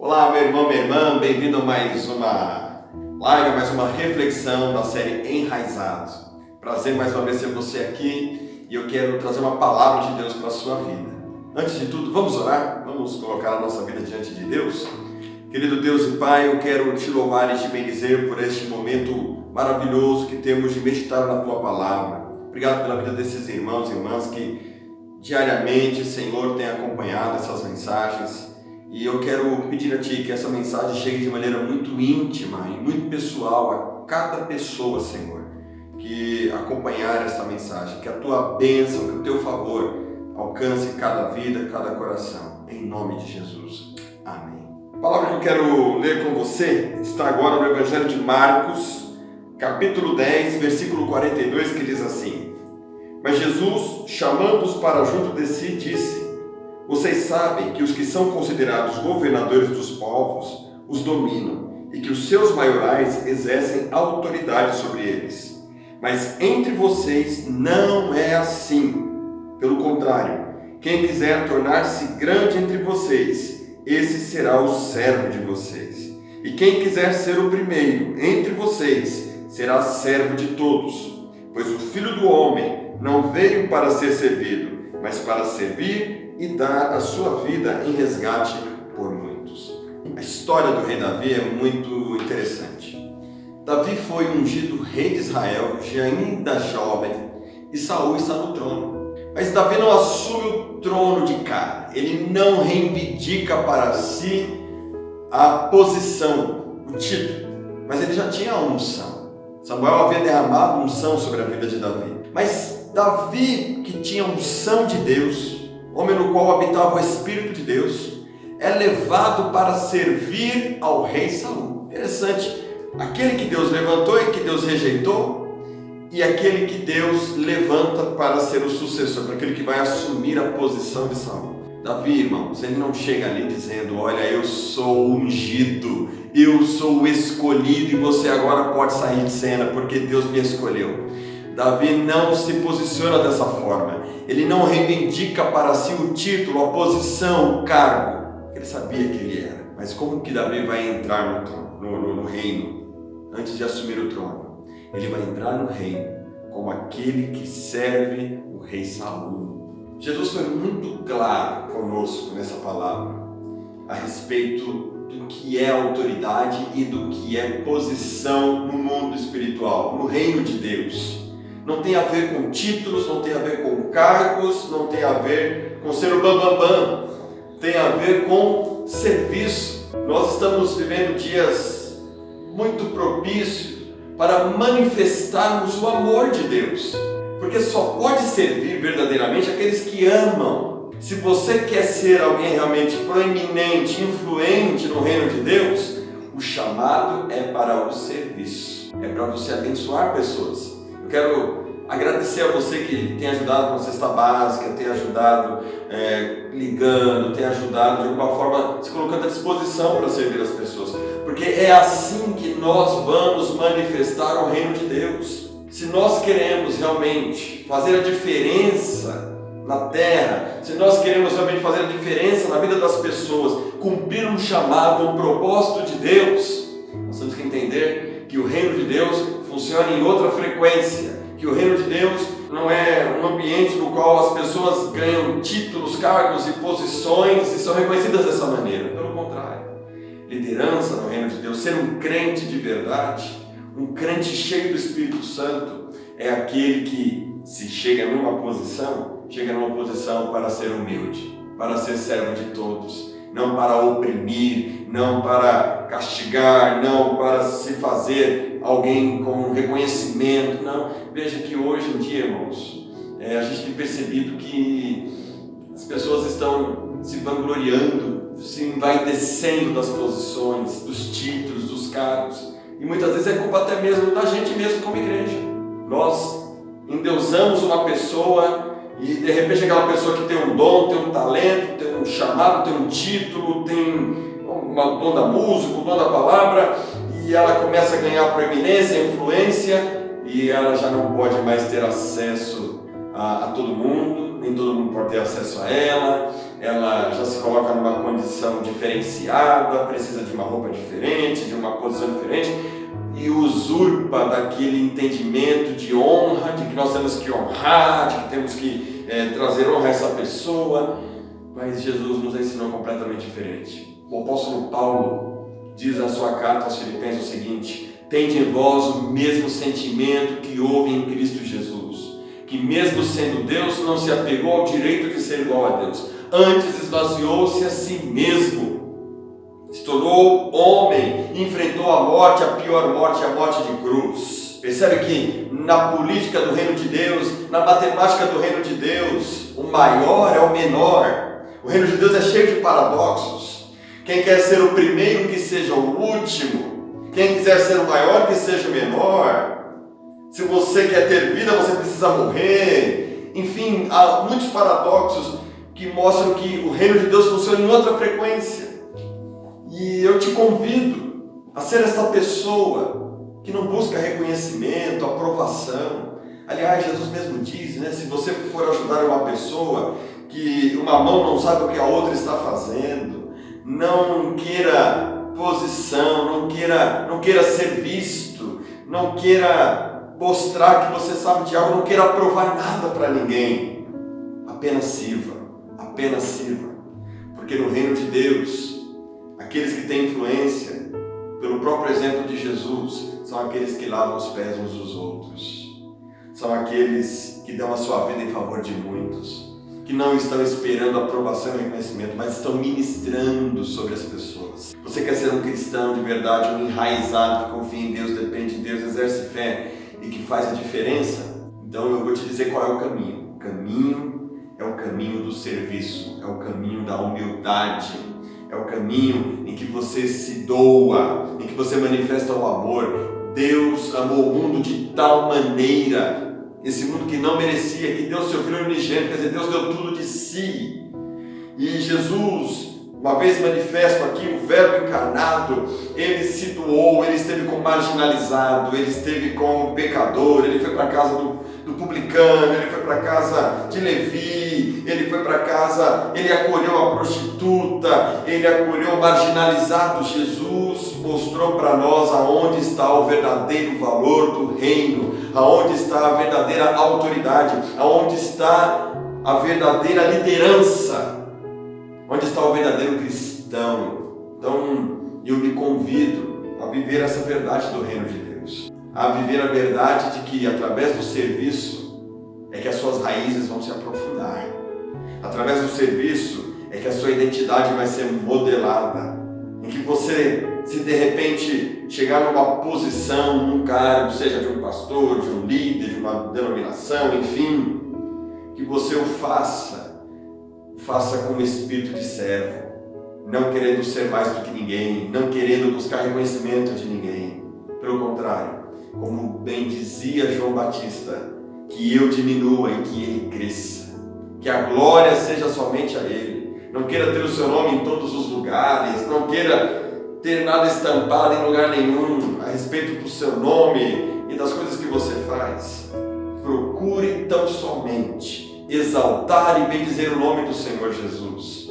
Olá, meu irmão, minha irmã, bem-vindo a mais uma live, mais uma reflexão da série Enraizados. Prazer mais uma vez ter você aqui e eu quero trazer uma palavra de Deus para a sua vida. Antes de tudo, vamos orar? Vamos colocar a nossa vida diante de Deus? Querido Deus e Pai, eu quero te louvar e te bendizer por este momento maravilhoso que temos de meditar na Tua Palavra. Obrigado pela vida desses irmãos e irmãs que diariamente, Senhor, tem acompanhado essas mensagens. E eu quero pedir a Ti que essa mensagem chegue de maneira muito íntima e muito pessoal a cada pessoa, Senhor, que acompanhar esta mensagem. Que a Tua bênção, que o Teu favor alcance cada vida, cada coração. Em nome de Jesus. Amém. A palavra que eu quero ler com você está agora no Evangelho de Marcos, capítulo 10, versículo 42, que diz assim: Mas Jesus, chamando-os para junto de si, disse: Vocês sabem que os que são considerados governadores dos povos os dominam e que os seus maiorais exercem autoridade sobre eles. Mas entre vocês não é assim. Pelo contrário, quem quiser tornar-se grande entre vocês, esse será o servo de vocês. E quem quiser ser o primeiro entre vocês, será servo de todos. Pois o Filho do Homem não veio para ser servido, mas para servir e dar a sua vida em resgate por muitos. A história do rei Davi é muito interessante. Davi foi ungido rei de Israel, já ainda jovem, e Saul está no trono. Mas Davi não assume o trono de cara, ele não reivindica para si a posição, o título, mas ele já tinha a unção. Samuel havia derramado unção sobre a vida de Davi. Mas Davi, que tinha unção de Deus, homem no qual habitava o Espírito de Deus, é levado para servir ao rei Saul. Interessante, aquele que Deus levantou e que Deus rejeitou, e aquele que Deus levanta para ser o sucessor, para aquele que vai assumir a posição de Saul. Davi, irmãos, ele não chega ali dizendo: olha, eu sou ungido, eu sou o escolhido e você agora pode sair de cena porque Deus me escolheu. Davi não se posiciona dessa forma. Ele não reivindica para si o título, a posição, o cargo. Ele sabia que ele era. Mas como que Davi vai entrar no reino antes de assumir o trono? Ele vai entrar no reino como aquele que serve o rei Saul. Jesus foi muito claro conosco nessa palavra a respeito do que é autoridade e do que é posição no mundo espiritual, no reino de Deus. Não tem a ver com títulos, não tem a ver com cargos, não tem a ver com ser o bambambam, tem a ver com serviço. Nós estamos vivendo dias muito propícios para manifestarmos o amor de Deus, porque só pode servir verdadeiramente aqueles que amam. Se você quer ser alguém realmente proeminente, influente no reino de Deus, o chamado é para o serviço, é para você abençoar pessoas. Eu quero agradecer a você que tem ajudado com a cesta básica, tem ajudado ligando, tem ajudado de alguma forma se colocando à disposição para servir as pessoas, porque é assim que nós vamos manifestar o reino de Deus. Se nós queremos realmente fazer a diferença na terra, se nós queremos realmente fazer a diferença na vida das pessoas, cumprir um chamado, um propósito de Deus, nós temos que entender que o reino de Deus funciona em outra frequência, que o reino de Deus não é um ambiente no qual as pessoas ganham títulos, cargos e posições e são reconhecidas dessa maneira. Pelo contrário, liderança no reino de Deus, ser um crente de verdade, um crente cheio do Espírito Santo, é aquele que, se chega numa posição para ser humilde, para ser servo de todos, não para oprimir, não para castigar, não para se fazer alguém com reconhecimento, não. Veja que hoje em dia, irmãos, a gente tem percebido que as pessoas estão se vangloriando, se envaidecendo das posições, dos títulos, dos cargos, e muitas vezes é culpa até mesmo da gente mesmo como igreja. Nós endeusamos uma pessoa e de repente aquela pessoa que tem um dom, tem um talento, tem um chamado, tem um título, tem o dom da música, o dom da palavra, e ela começa a ganhar proeminência, influência, e ela já não pode mais ter acesso a todo mundo, nem todo mundo pode ter acesso a ela já se coloca numa condição diferenciada, precisa de uma roupa diferente, de uma posição diferente, e usurpa daquele entendimento de honra, de que nós temos que honrar, de que temos que trazer honra a essa pessoa. Mas Jesus nos ensinou completamente diferente. O apóstolo Paulo diz na sua carta aos Filipenses o seguinte: tende em vós o mesmo sentimento que houve em Cristo Jesus, que mesmo sendo Deus, não se apegou ao direito de ser igual a Deus, antes esvaziou-se a si mesmo, se tornou homem, enfrentou a morte, a pior morte, a morte de cruz. Percebe que na política do reino de Deus, na matemática do reino de Deus, o maior é o menor. O reino de Deus é cheio de paradoxos. Quem quer ser o primeiro, que seja o último. Quem quiser ser o maior, que seja o menor. Se você quer ter vida, você precisa morrer. Enfim, há muitos paradoxos que mostram que o reino de Deus funciona em outra frequência. E eu te convido a ser esta pessoa que não busca reconhecimento, aprovação. Aliás, Jesus mesmo diz, se você for ajudar uma pessoa, que uma mão não sabe o que a outra está fazendo, não queira posição, não queira ser visto, não queira mostrar que você sabe de algo, não queira provar nada para ninguém. Apenas sirva, porque no reino de Deus, aqueles que têm influência, pelo próprio exemplo de Jesus, são aqueles que lavam os pés uns dos outros, são aqueles que dão a sua vida em favor de muitos, que não estão esperando aprovação e reconhecimento, mas estão ministrando sobre as pessoas. Você quer ser um cristão de verdade, um enraizado, que confia em Deus, depende de Deus, exerce fé e que faz a diferença? Então eu vou te dizer qual é o caminho. O caminho é o caminho do serviço, é o caminho da humildade, é o caminho em que você se doa, em que você manifesta o amor. Deus amou o mundo de tal maneira, esse mundo que não merecia, que deu seu Filho unigênito, quer dizer, Deus deu tudo de si. E Jesus, uma vez manifesto aqui, o Verbo encarnado, ele se doou, ele esteve com o marginalizado, ele esteve com o pecador, ele foi para a casa do publicano, ele foi para a casa de Levi, ele foi para casa, ele acolheu a prostituta, ele acolheu o marginalizado. Jesus mostrou para nós aonde está o verdadeiro valor do reino, aonde está a verdadeira autoridade, aonde está a verdadeira liderança, onde está o verdadeiro cristão. Então eu me convido a viver essa verdade do reino de Deus, a viver a verdade de que através do serviço é que as suas raízes vão se aprofundar, através do serviço é que a sua identidade vai ser modelada, em que você, se de repente chegar numa posição, num cargo, seja de um pastor, de um líder, de uma denominação, enfim, que você o faça com o espírito de servo, não querendo ser mais do que ninguém, não querendo buscar reconhecimento de ninguém. Pelo contrário, como bem dizia João Batista, que eu diminua e que ele cresça, que a glória seja somente a ele. Não queira ter o seu nome em todos os lugares, não queira ter nada estampado em lugar nenhum a respeito do seu nome e das coisas que você faz. Procure tão somente exaltar e bendizer o nome do Senhor Jesus.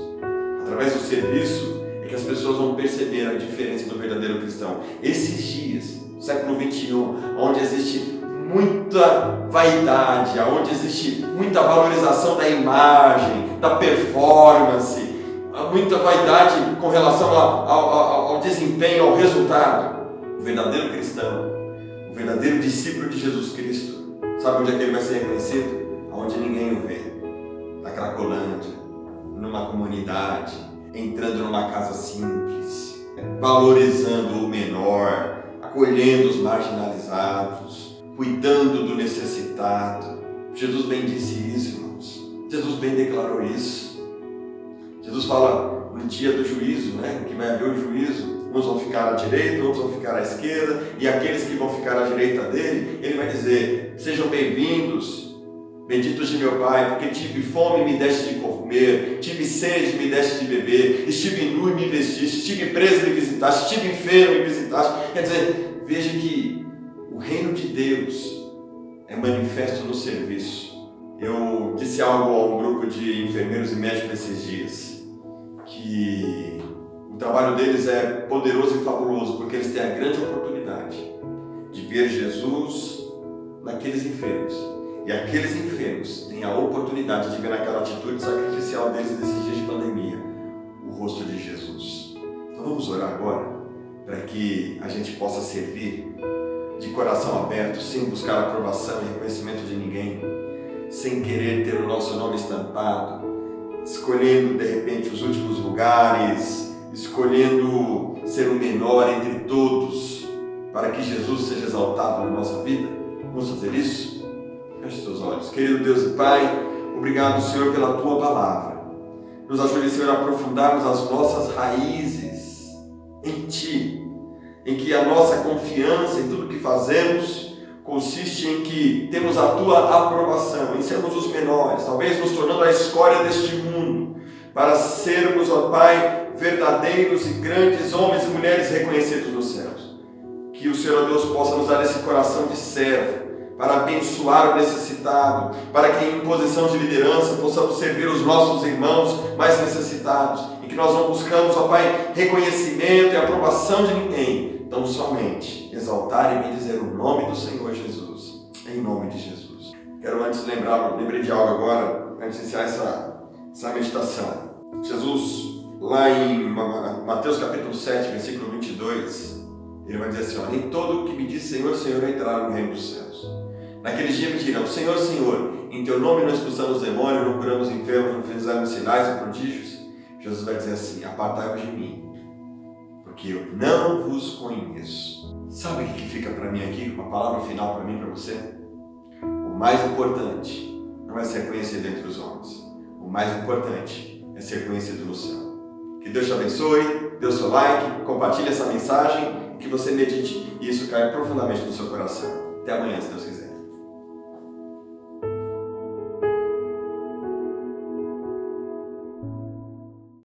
Através do serviço é que as pessoas vão perceber a diferença do verdadeiro cristão. Esses dias, no século XXI, onde existe muita vaidade, onde existe muita valorização da imagem, da performance, muita vaidade com relação ao desempenho, ao resultado, o verdadeiro cristão, o verdadeiro discípulo de Jesus Cristo, sabe onde é que ele vai ser reconhecido? Onde ninguém o vê, na Cracolândia, numa comunidade, entrando numa casa simples, valorizando o menor, acolhendo os marginalizados, cuidando do necessitado. Jesus bem disse isso, irmãos. Jesus bem declarou isso. Jesus fala no dia do juízo, que vai haver o juízo, uns vão ficar à direita, outros vão ficar à esquerda, e aqueles que vão ficar à direita dele, ele vai dizer: sejam bem-vindos, benditos de meu Pai, porque tive fome e me deste de comer, tive sede e me deste de beber, estive nu e me vestiste, estive preso e me visitaste, estive enfermo e me visitaste. Quer dizer, veja que o reino de Deus é manifesto no serviço. Eu disse algo a um grupo de enfermeiros e médicos esses dias, que o trabalho deles é poderoso e fabuloso, porque eles têm a grande oportunidade de ver Jesus naqueles enfermos. E aqueles enfermos têm a oportunidade de ver naquela atitude sacrificial deles nesses dias de pandemia, o rosto de Jesus. Então vamos orar agora, para que a gente possa servir de coração aberto, sem buscar aprovação e reconhecimento de ninguém, sem querer ter o nosso nome estampado, escolhendo de repente os últimos lugares, escolhendo ser o menor entre todos, para que Jesus seja exaltado na nossa vida. Vamos fazer isso? Feche os teus olhos. Querido Deus e Pai, obrigado, Senhor, pela Tua palavra. Nos ajude, Senhor, a aprofundarmos as nossas raízes em Ti, em que a nossa confiança em tudo que fazemos consiste em que temos a Tua aprovação, em sermos os menores, talvez nos tornando a escória deste mundo, para sermos, ó Pai, verdadeiros e grandes homens e mulheres reconhecidos nos céus. Que o Senhor, ó Deus, possa nos dar esse coração de servo, para abençoar o necessitado, para que em posição de liderança possamos servir os nossos irmãos mais necessitados, e que nós não buscamos, ó Pai, reconhecimento e aprovação de ninguém, tão somente exaltar e bendizer o nome do Senhor Jesus, em nome de Jesus. Quero lembrei de algo agora, antes de iniciar essa meditação. Jesus, lá em Mateus capítulo 7, versículo 22, ele vai dizer assim, ó, nem todo o que me diz Senhor, Senhor, entrará no reino dos céus. Naquele dia me dirão, Senhor, Senhor, em Teu nome não expulsamos demônios, não curamos enfermos, não fizemos sinais e prodígios. Jesus vai dizer assim, apartai-vos de mim, porque eu não vos conheço. Sabe o que fica para mim aqui, uma palavra final para mim e para você? O mais importante não é ser conhecido entre os homens. O mais importante é ser conhecido no céu. Que Deus te abençoe, dê o seu like, compartilhe essa mensagem, que você medite e isso caia profundamente no seu coração. Até amanhã, se Deus quiser.